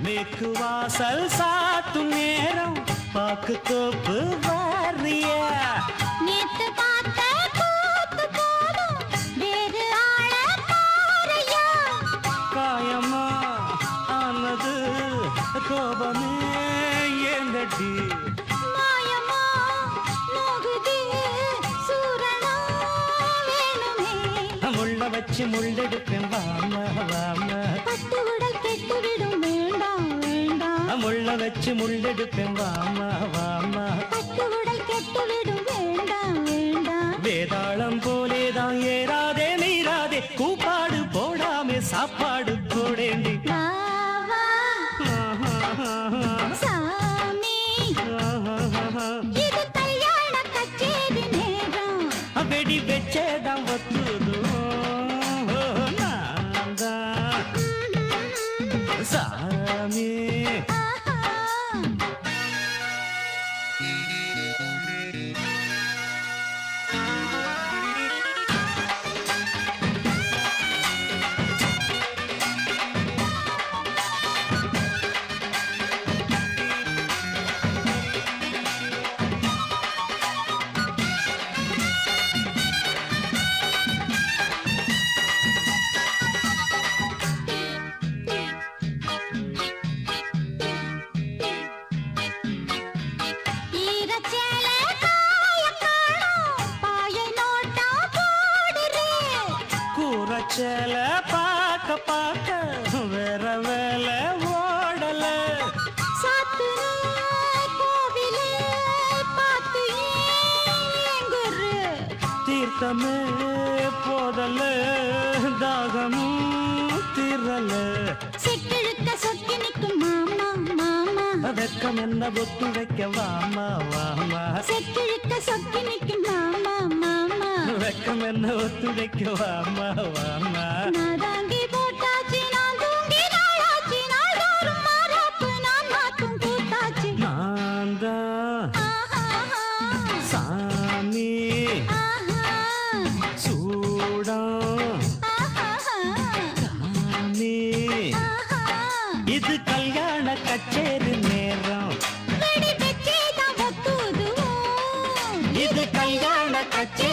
மேற்கு வாசல் சாத்தும் நேரம் பாக்கு தோப்பு வாரியா நேத்து பார்த்த கூத்து போதும் வேறு ஆள பாறையா காயமா ஆனது கோபமே ஏங்கடி மாயமா நோகுது சூரணா வேணுமே முள்ள வச்சு முள்ளெடுப்பேன் வாமா வாமா பட்டு உடல் கெட்டு விடும் வேண்டாம் வேண்டாம் முள்ள வச்சு முள்ளெடுப்பேன் வாமா வாமா பட்டு உடல் கெட்டு விடும் வேண்டாம் வேண்டாம் வேதாளம் போலேதான் ஏறாதே மீறாதே கூப்பாடு போடாமே சாப்பாடு போடேண்டி வா வா சாமி இது கல்யாண கச்சேரி நேரம் வெடி வெச்சேதான் ஒத்துதும் நான்தான் சாமி ஆஹா ஈரச்சேல காய காணோம் பாயை நோட்டா போடுறே கூரச்சேல பார்க்க பார்க்க வேற வேலை ஓடல சாத்துன கோவிலே பார்த்து ஏங்குரு தீர்த்தமே போதல தாகமும் தீரல சிக்கிழுக்க சொக்கி நிற்கும் மாமா மாமா வெக்கம் என்ன ஒத்து வைக்க வாமா வாமா சிக்கிழுக்க சொக்கி நிற்கும் மாமா மாமா வெக்கம் என்ன ஒத்து வைக்க வாமா வாமா நாதாங்கி போட்டாச்சு நான் தூங்கி நாளாச்சு நாள்தோறும் மாறாப்பு நான் மாத்தும் கூத்தாச்சு நான் தான் ஆஹா சாமி ஆஹா சூடம் ஆஹா சாமி ஆஹா இது கல்யாண கச்சேரி நேரம் வெடி வெச்சேதான் ஒத்துதுவோம் இது கல்யாண கச்சேரி